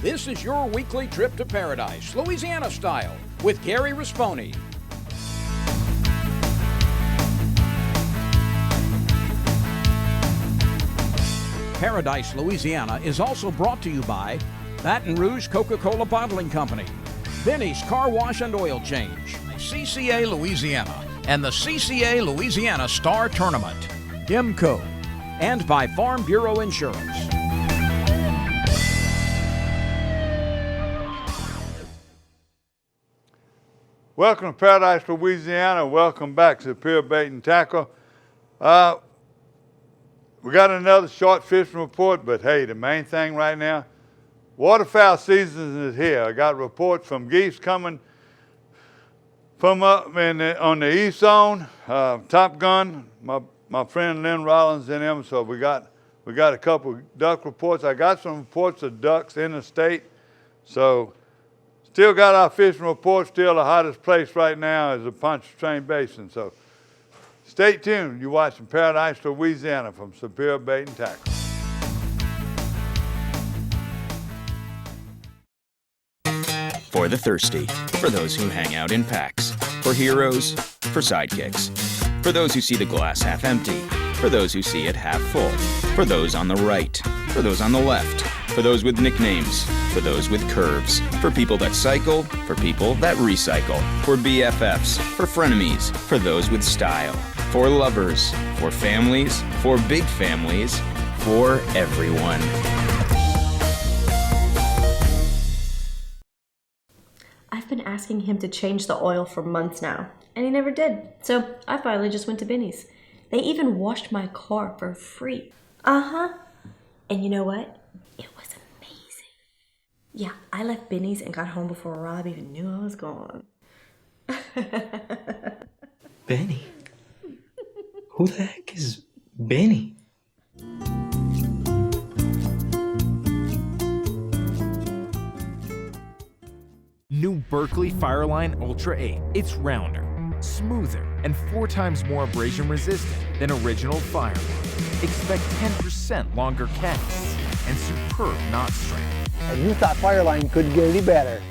This is your weekly trip to paradise, Louisiana style, with Gary Risponi. Paradise, Louisiana is also brought to you by Baton Rouge Coca-Cola Bottling Company, Benny's Car Wash and Oil Change, CCA Louisiana, and the CCA Louisiana Star Tournament, IMCO, and by Farm Bureau Insurance. Welcome to Paradise, Louisiana. Welcome back to Superior Bait and Tackle. We got another short fishing report, but hey, the main thing right now, waterfowl season is here. I got reports from geese coming from up on the east zone. Top Gun, my friend Lynn Rollins and them. So we got a couple duck reports. I got some reports of ducks in the state. So still got our fishing report. Still the hottest place right now is the Pontchartrain Basin. So stay tuned. You're watching Paradise, Louisiana from Superior Bait and Tackle. For the thirsty, for those who hang out in packs, for heroes, for sidekicks, for those who see the glass half empty, for those who see it half full, for those on the right, for those on the left, for those with nicknames, for those with curves, for people that cycle, for people that recycle, for BFFs, for frenemies, for those with style, for lovers, for families, for big families, for everyone. I've been asking him to change the oil for months now, and he never did. So I finally just went to Benny's. They even washed my car for free. And you know what? It was amazing. Yeah, I left Benny's and got home before Rob even knew I was gone. Benny? Who the heck is Benny? New Berkley Fireline Ultra 8. It's rounder, smoother, and 4 times more abrasion resistant than original Fireline. Expect 10% longer casts and superb knot strength. And you thought Fireline couldn't get any better.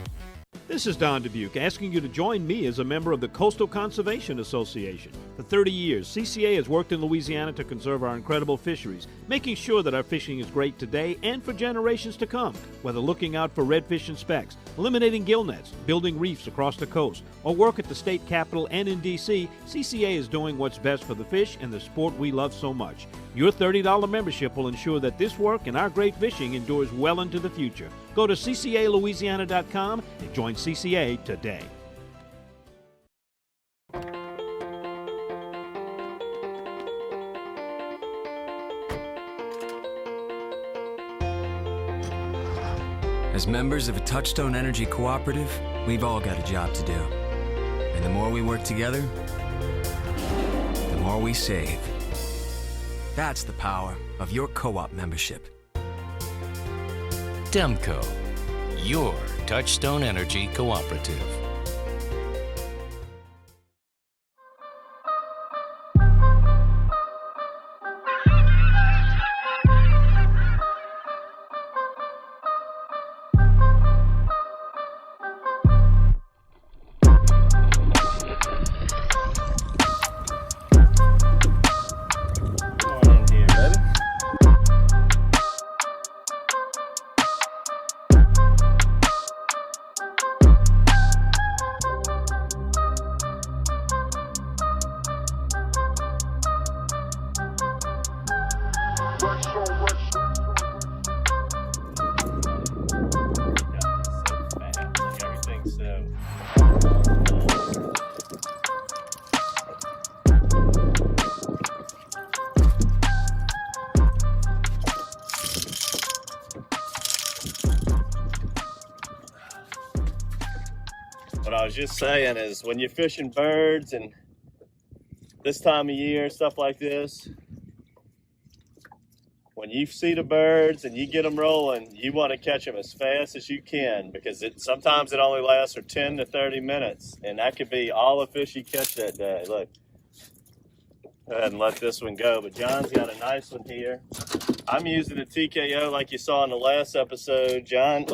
This is Don Dubuque asking you to join me as a member of the Coastal Conservation Association. For 30 years, CCA has worked in Louisiana to conserve our incredible fisheries, making sure that our fishing is great today and for generations to come. Whether looking out for redfish and specks, eliminating gill nets, building reefs across the coast, or work at the state capitol and in D.C., CCA is doing what's best for the fish and the sport we love so much. Your $30 membership will ensure that this work and our great fishing endures well into the future. Go to ccalouisiana.com and join CCA today. As members of a Touchstone Energy Cooperative, we've all got a job to do. And the more we work together, the more we save. That's the power of your co-op membership. Demco, your Touchstone Energy Cooperative. What I was just saying is when you're fishing birds and this time of year, stuff like this, when you see the birds and you get them rolling, you want to catch them as fast as you can, because sometimes it only lasts for 10 to 30 minutes, and that could be all the fish you catch that day. Look, go ahead and let this one go, but John's got a nice one here. I'm using the TKO like you saw in the last episode. John's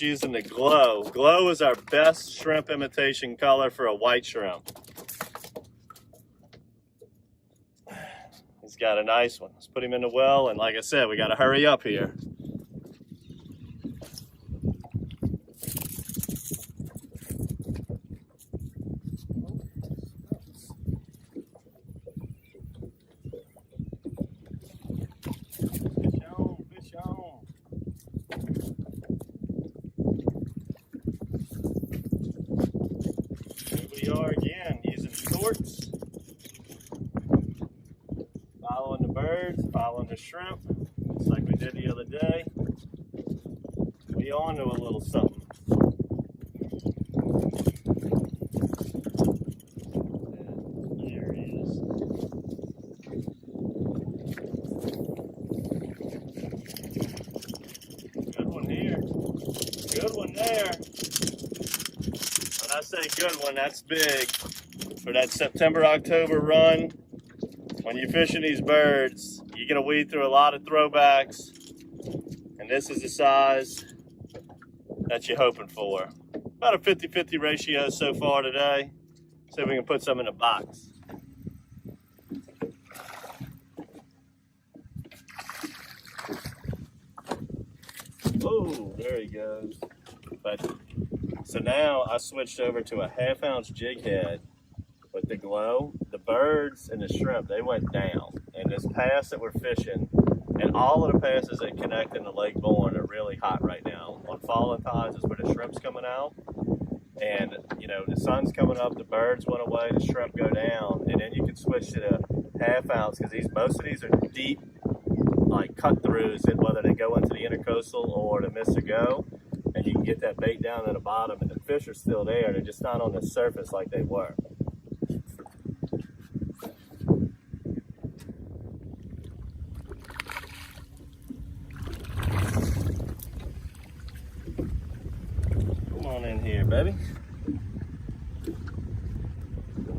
using the Glow. Glow is our best shrimp imitation color for a white shrimp. He's got a nice one. Let's put him in the well, and like I said, we got to hurry up here. Following the birds, following the shrimp, just like we did the other day. We on to a little something. There he is. Good one here. Good one there. When I say good one, that's big. For that September-October run, when you're fishing these birds, you're going to weed through a lot of throwbacks, and this is the size that you're hoping for. About a 50-50 ratio so far today. See if we can put some in the box. Oh, there he goes. So now I switched over to a 1/2 ounce jig head with the Glow. The birds and the shrimp, they went down. And this pass that we're fishing, and all of the passes that connect into Lake Bourne are really hot right now. On fallen tides is where the shrimp's coming out. And, you know, the sun's coming up, the birds went away, the shrimp go down, and then you can switch to the 1/2 ounce, because most of these are deep, like cut-throughs, that whether they go into the intercoastal or the Mr. Go, and you can get that bait down at the bottom, and the fish are still there. They're just not on the surface like they were. In here, baby.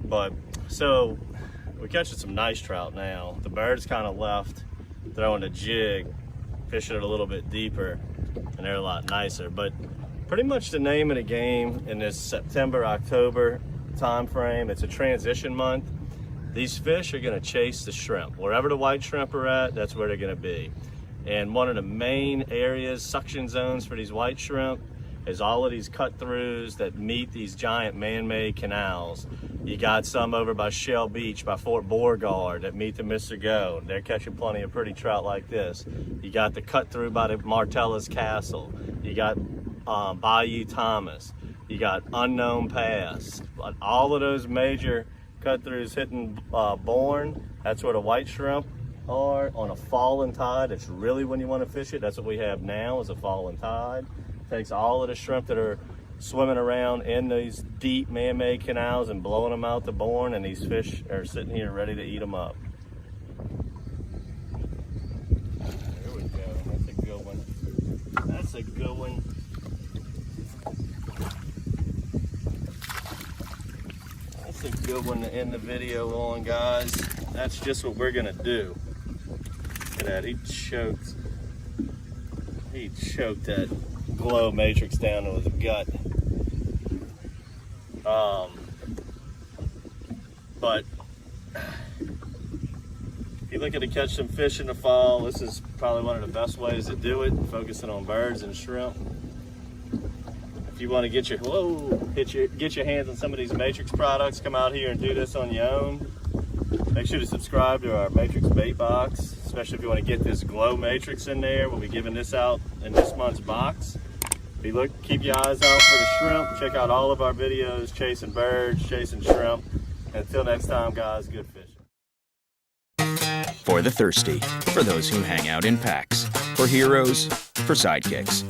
But so we're catching some nice trout now. The birds kind of left throwing a jig, fishing it a little bit deeper, and they're a lot nicer. But pretty much the name of the game in this September-October time frame, it's a transition month. These fish are going to chase the shrimp. Wherever the white shrimp are at, that's where they're going to be. And one of the main areas, suction zones for these white shrimp, is all of these cut-throughs that meet these giant man-made canals. You got some over by Shell Beach, by Fort Beauregard, that meet the Mr. Go. They're catching plenty of pretty trout like this. You got the cut-through by the Martellus Castle. You got Bayou Thomas. You got Unknown Pass. All of those major cut-throughs hitting Bourne, that's where the white shrimp are on a fallen tide. It's really when you want to fish it. That's what we have now, is a fallen tide. Takes all of the shrimp that are swimming around in these deep man-made canals and blowing them out to Bourne, and these fish are sitting here ready to eat them up. There we go. That's a good one. That's a good one. That's a good one to end the video on, guys. That's just what we're gonna do. Look at that. He choked that Glow matrix down to his gut. But if you're looking to catch some fish in the fall, this is probably one of the best ways to do it, focusing on birds and shrimp. If you want to get your hands on some of these Matrix products, come out here and do this on your own. Make sure to subscribe to our Matrix bait box, especially if you want to get this Glow Matrix in there. We'll be giving this out in this month's box. Keep your eyes out for the shrimp. Check out all of our videos, chasing birds, chasing shrimp. Until next time, guys, good fishing. For the thirsty, for those who hang out in packs, for heroes, for sidekicks,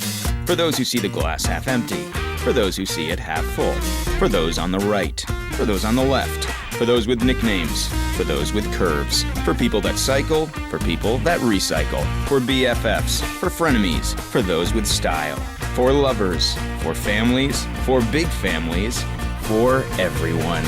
for those who see the glass half empty, for those who see it half full, for those on the right, for those on the left, for those with nicknames, for those with curves, for people that cycle, for people that recycle, for BFFs, for frenemies, for those with style, for lovers, for families, for big families, for everyone.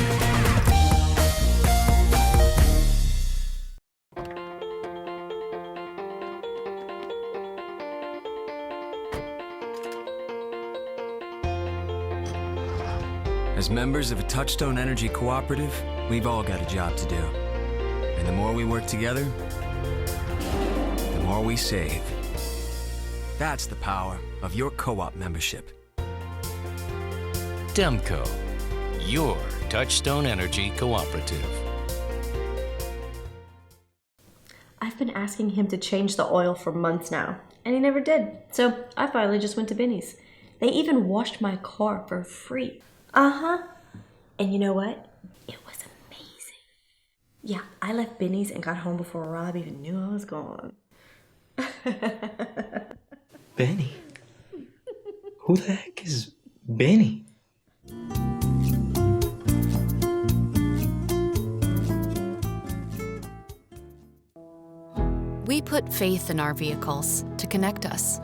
As members of a Touchstone Energy cooperative, we've all got a job to do. And the more we work together, the more we save. That's the power of your co-op membership. Demco, your Touchstone Energy cooperative. I've been asking him to change the oil for months now, and he never did. So I finally just went to Benny's. They even washed my car for free. Uh-huh. And you know what? It was amazing. Yeah, I left Benny's and got home before Rob even knew I was gone. Benny? Who the heck is Benny? We put faith in our vehicles to connect us.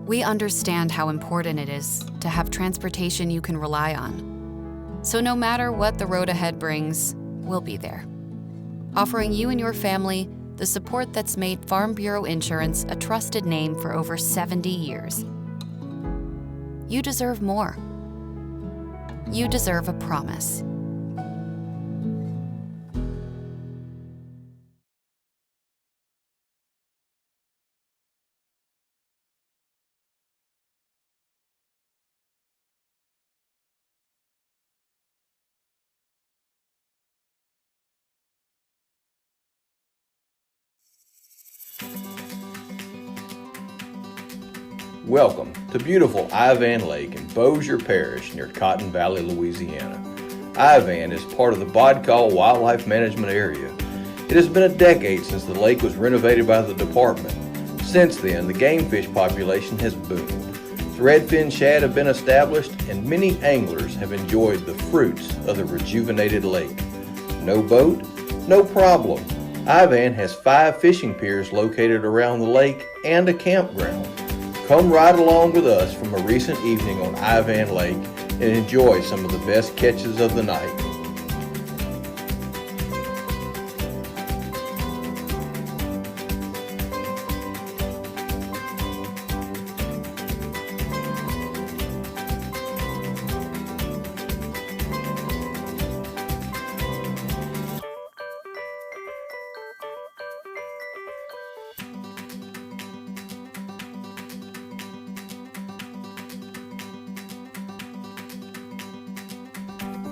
We understand how important it is to have transportation you can rely on. So no matter what the road ahead brings, we'll be there, offering you and your family the support that's made Farm Bureau Insurance a trusted name for over 70 years. You deserve more. You deserve a promise. Welcome to beautiful Ivan Lake in Bossier Parish near Cotton Valley, Louisiana. Ivan is part of the Bodcall Wildlife Management Area. It has been a decade since the lake was renovated by the department. Since then, the game fish population has boomed. Threadfin shad have been established, and many anglers have enjoyed the fruits of the rejuvenated lake. No boat? No problem. Ivan has 5 fishing piers located around the lake and a campground. Come ride along with us from a recent evening on Ivan Lake and enjoy some of the best catches of the night.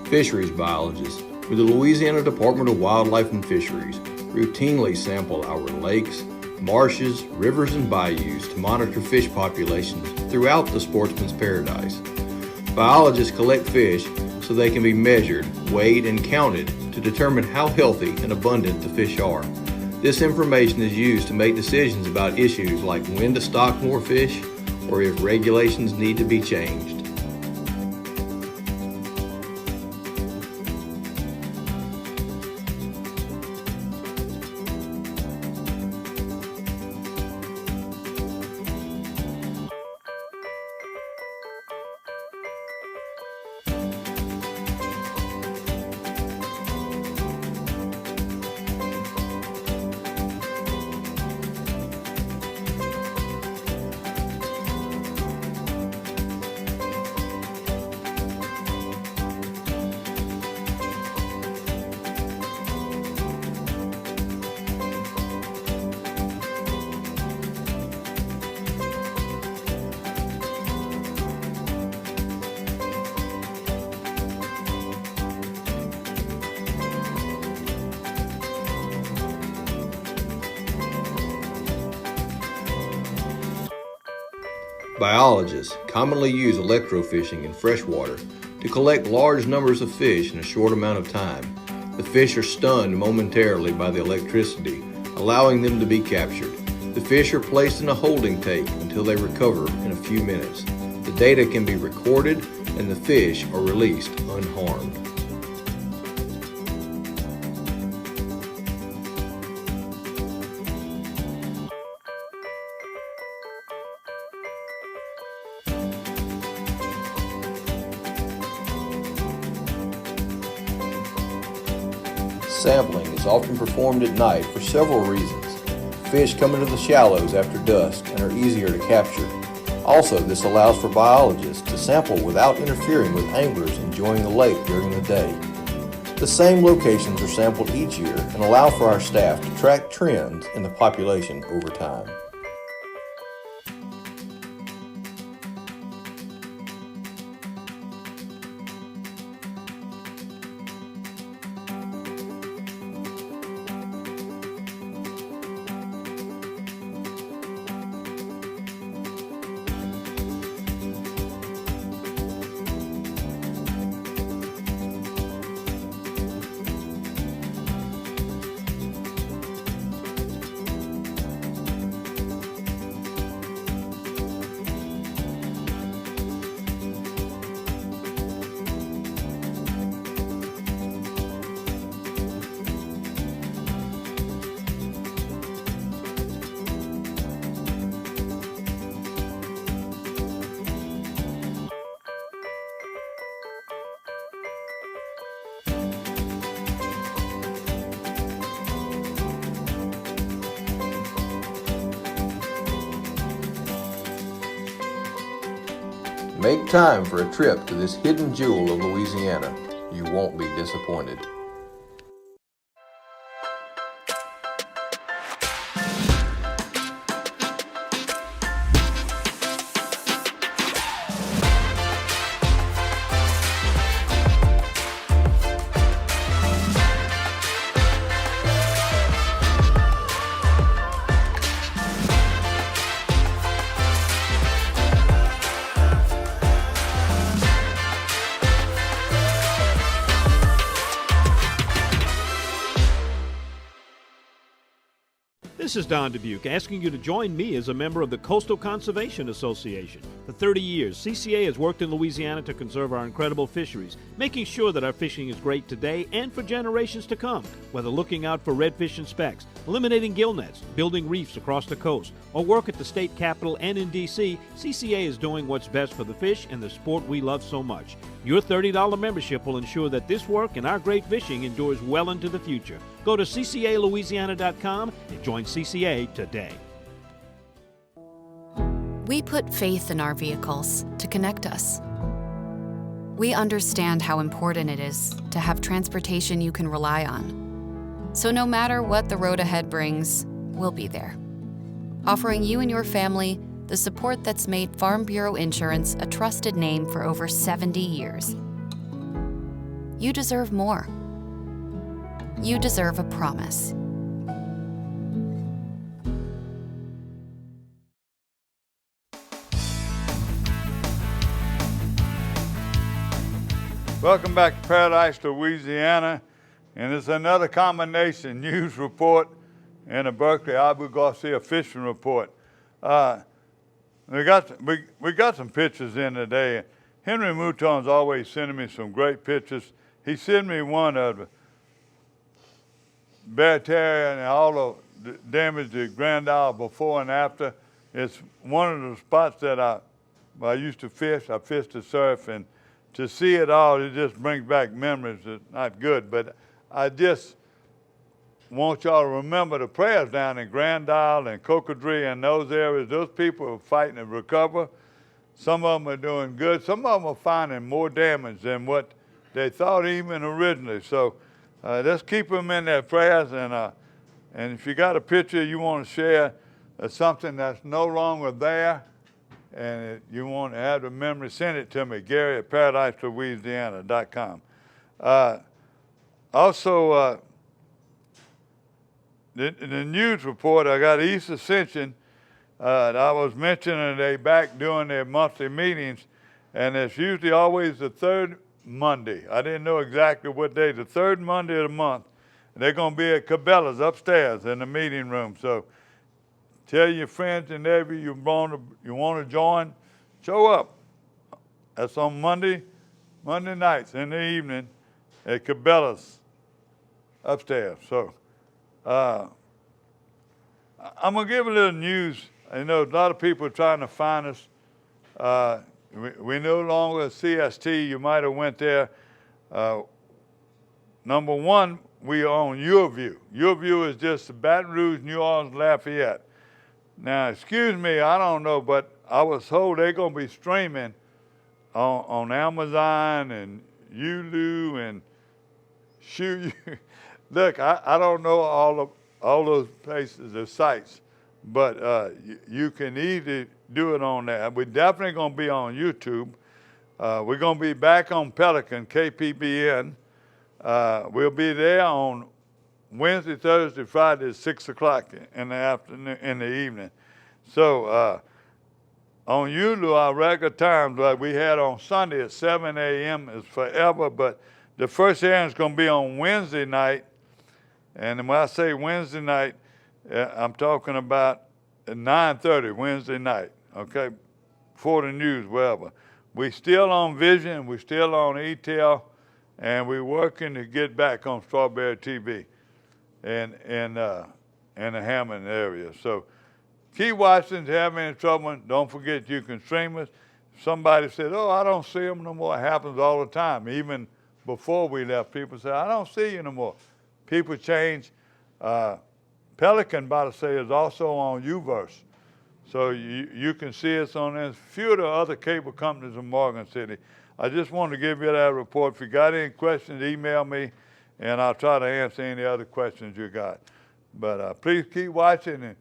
Fisheries biologists with the Louisiana Department of Wildlife and Fisheries routinely sample our lakes, marshes, rivers, and bayous to monitor fish populations throughout the sportsman's paradise. Biologists collect fish so they can be measured, weighed, and counted to determine how healthy and abundant the fish are. This information is used to make decisions about issues like when to stock more fish or if regulations need to be changed. Biologists commonly use electrofishing in freshwater to collect large numbers of fish in a short amount of time. The fish are stunned momentarily by the electricity, allowing them to be captured. The fish are placed in a holding tank until they recover in a few minutes. The data can be recorded and the fish are released unharmed. Sampling is often performed at night for several reasons. Fish come into the shallows after dusk and are easier to capture. Also, this allows for biologists to sample without interfering with anglers enjoying the lake during the day. The same locations are sampled each year and allow for our staff to track trends in the population over time. Make time for a trip to this hidden jewel of Louisiana. You won't be disappointed. This is Don Dubuque asking you to join me as a member of the Coastal Conservation Association. For 30 years, CCA has worked in Louisiana to conserve our incredible fisheries, making sure that our fishing is great today and for generations to come. Whether looking out for redfish and specks, eliminating gill nets, building reefs across the coast, or work at the state capitol and in D.C., CCA is doing what's best for the fish and the sport we love so much. Your $30 membership will ensure that this work and our great fishing endures well into the future. Go to ccalouisiana.com and join CCA today. We put faith in our vehicles to connect us. We understand how important it is to have transportation you can rely on. So no matter what the road ahead brings, we'll be there, offering you and your family the support that's made Farm Bureau Insurance a trusted name for over 70 years. You deserve more. You deserve a promise. Welcome back to Paradise, Louisiana, and it's another combination news report and a Berkeley Abu Garcia fishing report. We got some pictures in today. Henry Mouton's always sending me some great pictures. He sent me one of the Bear Terrier and all the damage to Grand Isle before and after. It's one of the spots that I used to fish. I fished the surf, and to see it all, it just brings back memories. It's not good, but I just want y'all to remember the prayers down in Grand Isle and Cocodrie and those areas. Those people are fighting to recover. Some of them are doing good. Some of them are finding more damage than what they thought even originally. So let's keep them in their prayers. And if you got a picture you want to share of something that's no longer there and you want to have the memory, send it to me, Gary at ParadiseLouisiana.com. Also, the news report, I got East Ascension that I was mentioning. They back doing their monthly meetings, and it's usually always the third Monday. I didn't know exactly what day, the third Monday of the month. And they're going to be at Cabela's upstairs in the meeting room. So tell your friends and neighbors you want to join, show up. That's on Monday nights in the evening at Cabela's upstairs. So I'm going to give a little news. I know a lot of people are trying to find us. We no longer at CST. You might have went there. Number one, we are on YourView. YourView is just Baton Rouge, New Orleans, Lafayette. Now, excuse me, I don't know, but I was told they're going to be streaming on Amazon and Hulu and Shoot. Look, I don't know all those places, the sites, but you can easily do it on there. We're definitely going to be on YouTube. We're going to be back on Pelican, KPBN. We'll be there on Wednesday, Thursday, Friday at 6 o'clock in the afternoon, in the evening. So on Hulu, our regular times like we had on Sunday at 7 a.m. is forever, but the first airing is going to be on Wednesday night. And when I say Wednesday night, I'm talking about at 9:30 Wednesday night, okay, before the news, wherever. We still on Vision, we still on ETL, and we're working to get back on Strawberry TV in the Hammond area. So keep watching. If you have any trouble, don't forget you can stream us. Somebody said, oh, I don't see them no more. It happens all the time. Even before we left, people said, I don't see you no more. People change. Pelican, about to say, is also on Uverse. So you can see us on there. A few of the other cable companies in Morgan City. I just wanted to give you that report. If you got any questions, email me, and I'll try to answer any other questions you got. But please keep watching,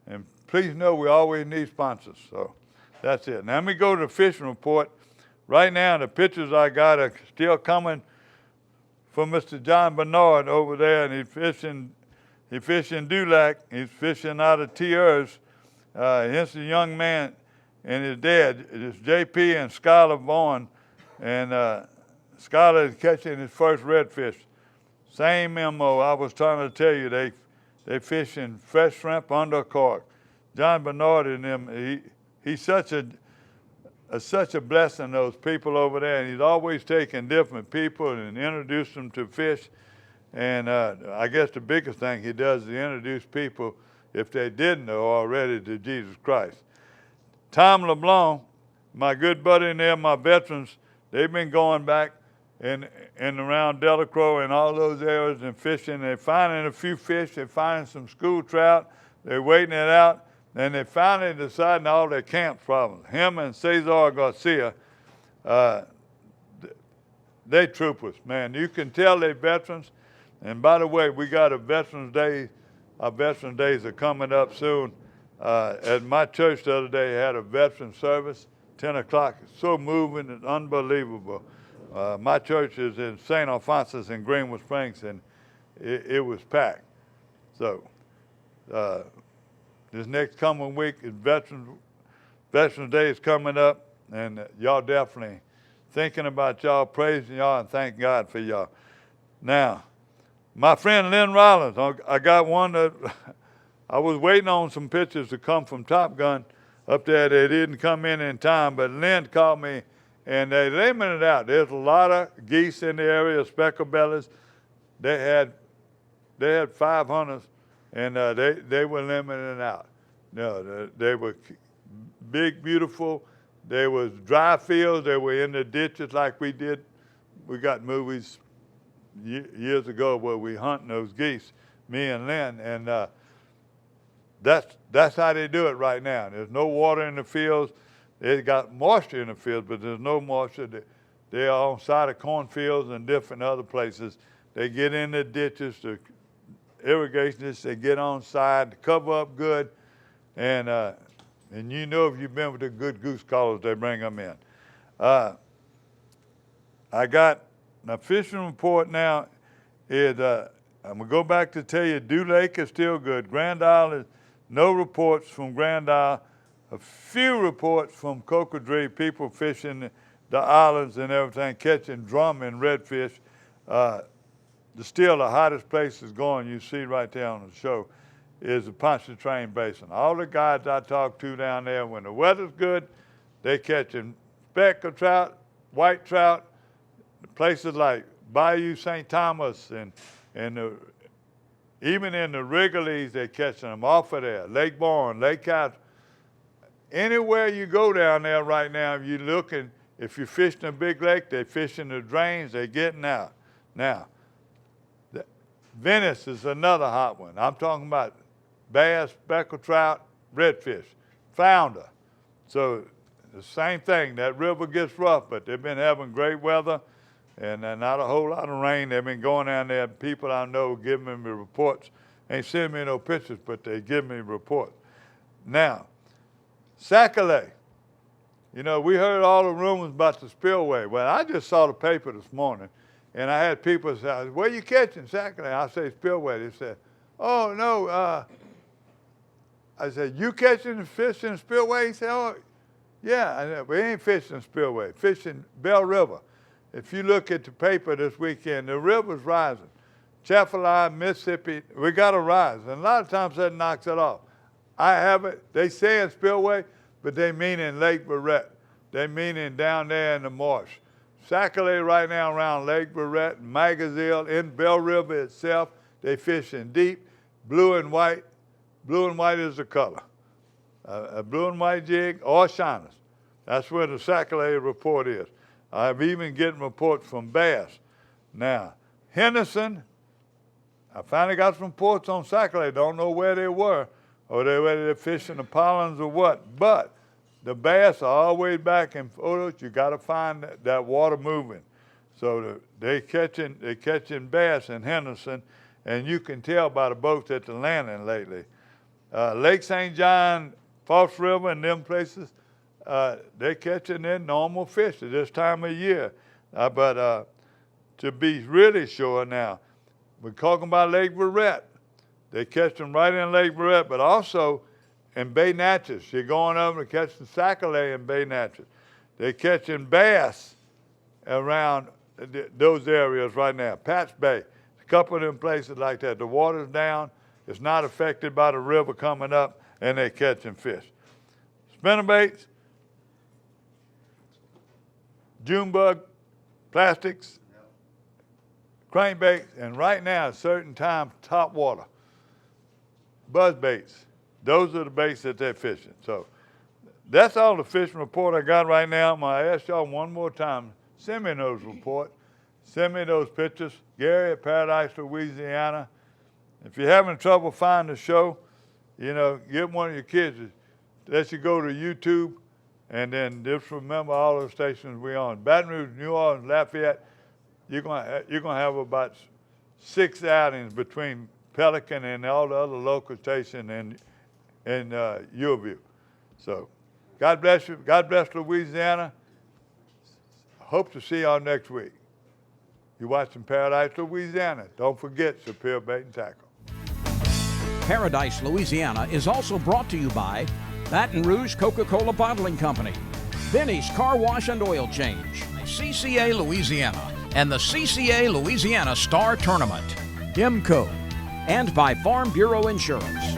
and please know we always need sponsors. So that's it. Now let me go to the fishing report. Right now, the pictures I got are still coming from Mr. John Bernard over there, and he's fishing Dulac. He's fishing out of Tiers. He's a young man and his dad. It's JP and Skylar Vaughn, and Skylar is catching his first redfish. Same MO. I was trying to tell you, they fishing fresh shrimp under cork. John Bernard and them, he's such a blessing, those people over there, and he's always taking different people and introduce them to fish. And I guess the biggest thing he does is introduce people, if they didn't know already, to Jesus Christ. Tom LeBlanc, my good buddy and there, my veterans, they've been going back and around Delacroix and all those areas and fishing. They're finding a few fish. They're finding some school trout. They're waiting it out. And they finally decided all their camp problems. Him and Cesar Garcia, they troopers, man. You can tell they're veterans. And by the way, we got a Veterans Day. Our Veterans Days are coming up soon. At my church the other day, had a veteran service, 10 o'clock. It's so moving and unbelievable. My church is in St. Alphonsus in Greenwood Springs, and it was packed. So this next coming week is Veterans Day is coming up, and y'all definitely thinking about y'all, praising y'all, and thanking God for y'all. Now, my friend Lynn Rollins, I got one that I was waiting on some pictures to come from Top Gun up there. They didn't come in time, but Lynn called me, and they limited out. There's a lot of geese in the area, speckled bellies. They had 500, and they were limited out. No, they were big, beautiful. There was dry fields. They were in the ditches like we did. We got movies years ago where we hunt those geese, me and Lynn, and that's how they do it right now. There's no water in the fields. They got moisture in the fields, but there's no moisture. They are on side of cornfields and different other places. They get in the ditches, the irrigationists, they get on side, cover up good, and you know if you've been with the good goose callers, they bring them in. I got my fishing report now is, I'm gonna go back to tell you, Dew Lake is still good. Grand Isle is no reports from Grand Isle. A few reports from Cocodrie, people fishing the islands and everything, catching drum and redfish. Still the hottest place is going, you see right there on the show, is the Pontchartrain Basin. All the guys I talk to down there, when the weather's good, they catching speckled trout, white trout, places like Bayou St. Thomas and even in the Wrigley's, they're catching them off of there. Lake Bourne, Lake Cat. Anywhere you go down there right now, if you're looking, if you're fishing a big lake, they're fishing the drains, they're getting out. Now, Venice is another hot one. I'm talking about bass, speckled trout, redfish, flounder. So the same thing, that river gets rough, but they've been having great weather and not a whole lot of rain. They've been going down there, people I know giving me reports. Ain't sending me no pictures, but they give me reports. Now, Sac-A-Lait. You know, we heard all the rumors about the spillway. Well, I just saw the paper this morning, and I had people say, where you catching Sac-A-Lait? I say, spillway. They said, oh, no. I said, you catching the fish in the spillway? He said, oh, yeah. I said, we ain't fishing spillway, fishing Bell River. If you look at the paper this weekend, the river's rising. Chaffalaya, Mississippi, we got to rise. And a lot of times that knocks it off. I haven't, they say in spillway, but they mean in Lake Barrett. They mean in down there in the marsh. Sac-A-Lait right now around Lake Barrett, Magazine, in Bell River itself, they fishing deep, blue and white. Blue and white is the color. A blue and white jig or shiners. That's where the Sac-A-Lait report is. I've even getting reports from bass. Now, Henderson, I finally got some reports on Sac-A-Lait. Don't know where they were, or whether they're fishing the pollens or what. But the bass are always back in photos. You got to find that water moving. So they catching bass in Henderson, and you can tell by the boats at the landing lately. Lake St. John, Foss River, and them places, they're catching their normal fish at this time of year. But to be really sure now, we're talking about Lake Barrett. They catch them right in Lake Barrett, but also in Bay Natchez. You're going over and catching Sac-A-Lait in Bay Natchez. They're catching bass around those areas right now. Patch Bay, a couple of them places like that. The water's down. It's not affected by the river coming up, and they're catching fish. Spinnerbaits, June bug, plastics, crankbaits, and right now, at certain times, top water. Buzz baits. Those are the baits that they're fishing. So that's all the fishing report I got right now. I'm going to ask y'all one more time, send me those reports. Send me those pictures. Gary at Paradise, Louisiana. If you're having trouble finding the show, you know, get one of your kids. Let you go to YouTube, and then just remember all the stations we're on. Baton Rouge, New Orleans, Lafayette. You're gonna have about 6 outings between Pelican and all the other local stations in Yorview. So, God bless you. God bless Louisiana. Hope to see y'all next week. You're watching Paradise, Louisiana. Don't forget Superior Bait and Tackle. Paradise, Louisiana is also brought to you by Baton Rouge Coca-Cola Bottling Company, Benny's Car Wash and Oil Change, CCA Louisiana, and the CCA Louisiana Star Tournament, IMCO, and by Farm Bureau Insurance.